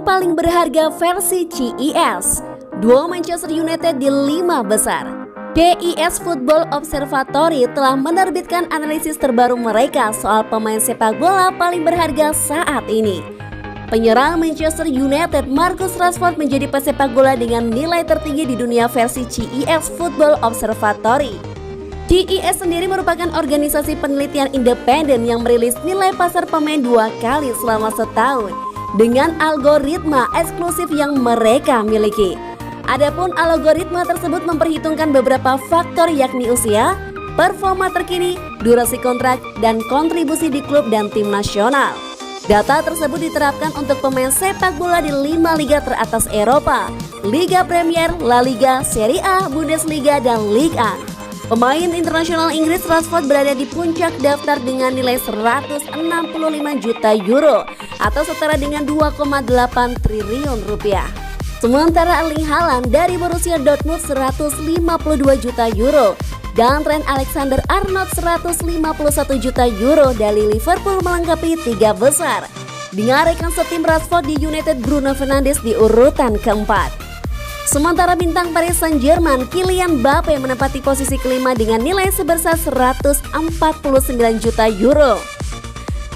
paling berharga versi CES. Duo Manchester United di 5 besar. CES Football Observatory telah menerbitkan analisis terbaru mereka soal pemain sepak bola paling berharga saat ini. Penyerang Manchester United Marcus Rashford menjadi pesepak bola dengan nilai tertinggi di dunia versi CES Football Observatory. CES sendiri merupakan organisasi penelitian independen yang merilis nilai pasar pemain 2 kali selama setahun dengan algoritma eksklusif yang mereka miliki. Adapun algoritma tersebut memperhitungkan beberapa faktor yakni usia, performa terkini, durasi kontrak, dan kontribusi di klub dan tim nasional. Data tersebut diterapkan untuk pemain sepak bola di 5 liga teratas Eropa, Liga Premier, La Liga, Serie A, Bundesliga, dan Ligue 1. Pemain internasional Inggris Rashford berada di puncak daftar dengan nilai 165 juta euro atau setara dengan 2,8 triliun rupiah. Sementara Erling Haaland dari Borussia Dortmund 152 juta euro dan Trent Alexander-Arnold 151 juta euro dari Liverpool melengkapi 3 besar. Dengan rekan setim Rashford di United Bruno Fernandes di urutan keempat. Sementara bintang Paris Saint-Germain Kylian Mbappe menempati posisi kelima dengan nilai sebesar 149 juta euro.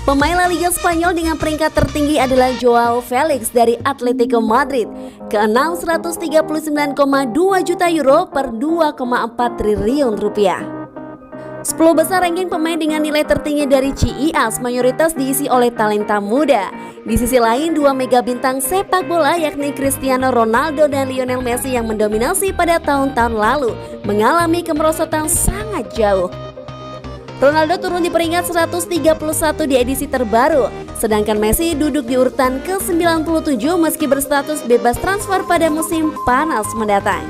Pemain La Liga Spanyol dengan peringkat tertinggi adalah Joao Felix dari Atletico Madrid, ke-6 139,2 juta euro per 2,4 triliun rupiah. 10 besar ranking pemain dengan nilai tertinggi dari CES mayoritas diisi oleh talenta muda. Di sisi lain, 2 mega bintang sepak bola yakni Cristiano Ronaldo dan Lionel Messi yang mendominasi pada tahun-tahun lalu mengalami kemerosotan sangat jauh. Ronaldo turun di peringkat 131 di edisi terbaru, sedangkan Messi duduk di urutan ke-97 meski berstatus bebas transfer pada musim panas mendatang.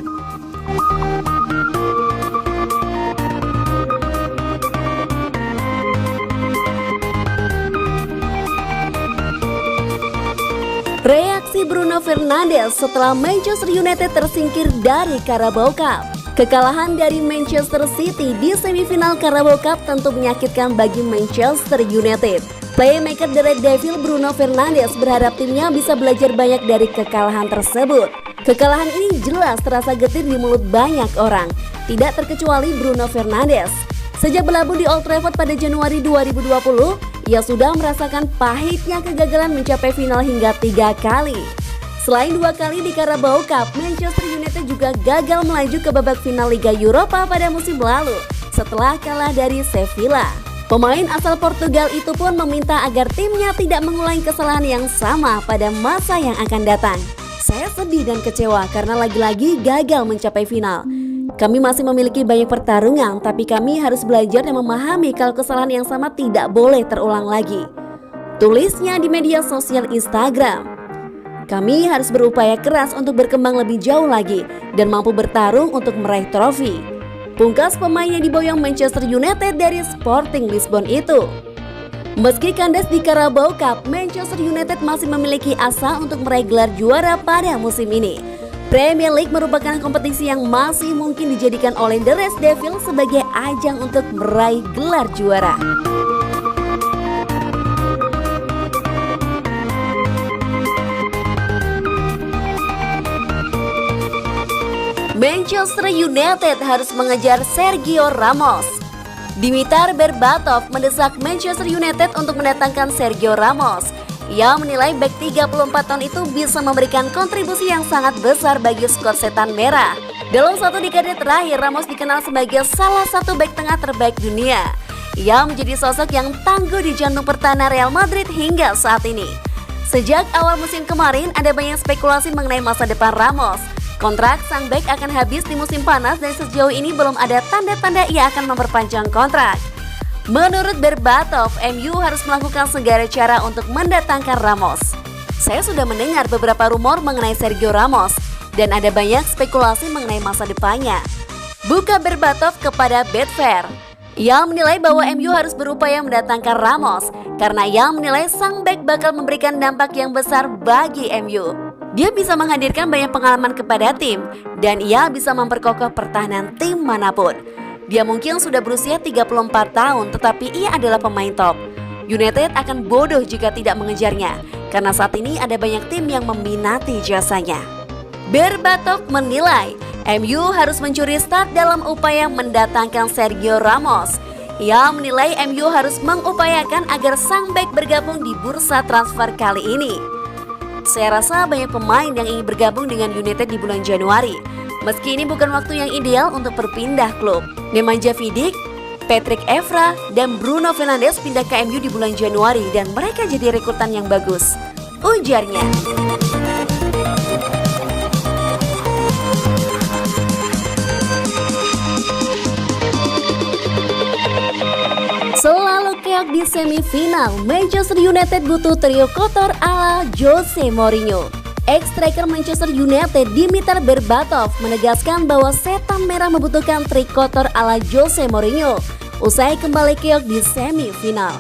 Reaksi Bruno Fernandes setelah Manchester United tersingkir dari Carabao Cup. Kekalahan dari Manchester City di semifinal Carabao Cup tentu menyakitkan bagi Manchester United. Playmaker The Red Devil Bruno Fernandes berharap timnya bisa belajar banyak dari kekalahan tersebut. Kekalahan ini jelas terasa getir di mulut banyak orang, tidak terkecuali Bruno Fernandes. Sejak berlabuh di Old Trafford pada Januari 2020, ia sudah merasakan pahitnya kegagalan mencapai final hingga 3 kali. Selain 2 kali di Carabao Cup, Manchester United juga gagal melaju ke babak final Liga Eropa pada musim lalu setelah kalah dari Sevilla. Pemain asal Portugal itu pun meminta agar timnya tidak mengulangi kesalahan yang sama pada masa yang akan datang. Saya sedih dan kecewa karena lagi-lagi gagal mencapai final. Kami masih memiliki banyak pertarungan, tapi kami harus belajar dan memahami kalau kesalahan yang sama tidak boleh terulang lagi. Tulisnya di media sosial Instagram. Kami harus berupaya keras untuk berkembang lebih jauh lagi dan mampu bertarung untuk meraih trofi. Pungkas pemain yang diboyong Manchester United dari Sporting Lisbon itu. Meski kandas di Carabao Cup, Manchester United masih memiliki asa untuk meraih gelar juara pada musim ini. Premier League merupakan kompetisi yang masih mungkin dijadikan oleh The Red Devil sebagai ajang untuk meraih gelar juara. Manchester United harus mengejar Sergio Ramos. Dimitar Berbatov mendesak Manchester United untuk mendatangkan Sergio Ramos. Ia menilai bek 34 tahun itu bisa memberikan kontribusi yang sangat besar bagi skuad Setan Merah. Dalam 1 dekade terakhir, Ramos dikenal sebagai salah satu bek tengah terbaik dunia. Ia menjadi sosok yang tangguh di jantung pertahanan Real Madrid hingga saat ini. Sejak awal musim kemarin, ada banyak spekulasi mengenai masa depan Ramos. Kontrak sang bek akan habis di musim panas dan sejauh ini belum ada tanda-tanda ia akan memperpanjang kontrak. Menurut Berbatov, MU harus melakukan segala cara untuk mendatangkan Ramos. Saya sudah mendengar beberapa rumor mengenai Sergio Ramos dan ada banyak spekulasi mengenai masa depannya. Buka Berbatov kepada Betfair. Ia menilai bahwa MU harus berupaya mendatangkan Ramos karena ia menilai sang bek bakal memberikan dampak yang besar bagi MU. Dia bisa menghadirkan banyak pengalaman kepada tim dan ia bisa memperkokoh pertahanan tim manapun. Dia mungkin sudah berusia 34 tahun tetapi ia adalah pemain top. United akan bodoh jika tidak mengejarnya. karena saat ini ada banyak tim yang meminati jasanya. Berbatok menilai MU harus mencuri start dalam upaya mendatangkan Sergio Ramos. Ia menilai MU harus mengupayakan agar sang bek bergabung di bursa transfer kali ini. Saya rasa banyak pemain yang ingin bergabung dengan United di bulan Januari. Meski ini bukan waktu yang ideal untuk berpindah klub. Nemanja Vidic, Patrick Evra, dan Bruno Fernandes pindah ke MU di bulan Januari dan mereka jadi rekrutan yang bagus, ujarnya. Selalu keok di semifinal, Manchester United butuh trio kotor ala Jose Mourinho. Ex-striker Manchester United Dimitar Berbatov menegaskan bahwa setan merah membutuhkan trik kotor ala Jose Mourinho usai kembali keok di semifinal.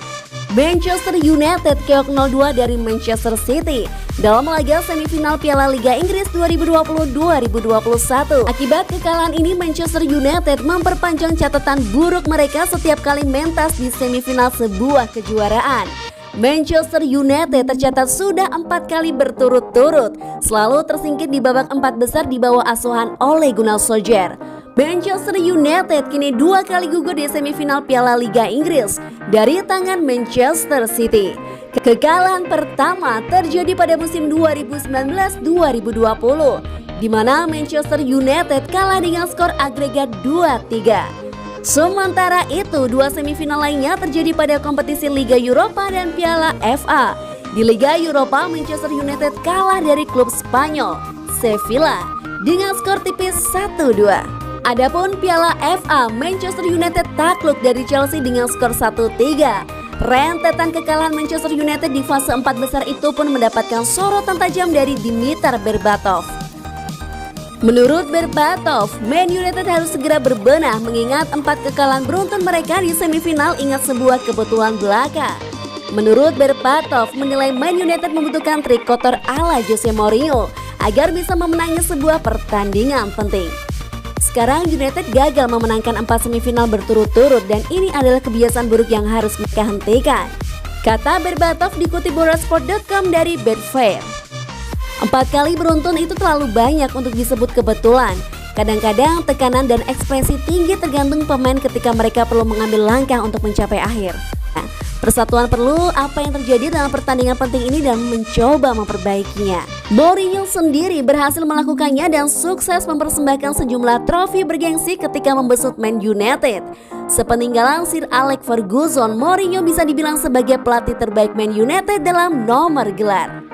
Manchester United keok 0-2 dari Manchester City dalam laga semifinal Piala Liga Inggris 2020-2021. Akibat kekalahan ini, Manchester United memperpanjang catatan buruk mereka setiap kali mentas di semifinal sebuah kejuaraan. Manchester United tercatat sudah 4 kali berturut-turut selalu tersingkir di babak 4 besar di bawah asuhan Ole Gunnar Solskjaer. Manchester United kini 2 kali gugur di semifinal Piala Liga Inggris dari tangan Manchester City. Kekalahan pertama terjadi pada musim 2019-2020 di mana Manchester United kalah dengan skor agregat 2-3. Sementara itu, 2 semifinal lainnya terjadi pada kompetisi Liga Eropa dan Piala FA. Di Liga Eropa, Manchester United kalah dari klub Spanyol, Sevilla, dengan skor tipis 1-2. Adapun Piala FA, Manchester United takluk dari Chelsea dengan skor 1-3. Rentetan kekalahan Manchester United di fase 4 besar itu pun mendapatkan sorotan tajam dari Dimitar Berbatov. Menurut Berbatov, Man United harus segera berbenah mengingat 4 kekalahan beruntun mereka di semifinal ingat sebuah kebutuhan belaka. Menurut Berbatov, menilai Man United membutuhkan trik kotor ala Jose Mourinho agar bisa memenangi sebuah pertandingan penting. Sekarang United gagal memenangkan 4 semifinal berturut-turut dan ini adalah kebiasaan buruk yang harus mereka hentikan, kata Berbatov dikutip borasport.com dari Betfair. 4 kali beruntun itu terlalu banyak untuk disebut kebetulan. Kadang-kadang tekanan dan ekspresi tinggi tergantung pemain ketika mereka perlu mengambil langkah untuk mencapai akhir. Nah, persatuan perlu apa yang terjadi dalam pertandingan penting ini dan mencoba memperbaikinya. Mourinho sendiri berhasil melakukannya dan sukses mempersembahkan sejumlah trofi bergengsi ketika membesut Man United. Sepeninggalan Sir Alex Ferguson, Mourinho bisa dibilang sebagai pelatih terbaik Man United dalam nomor gelar.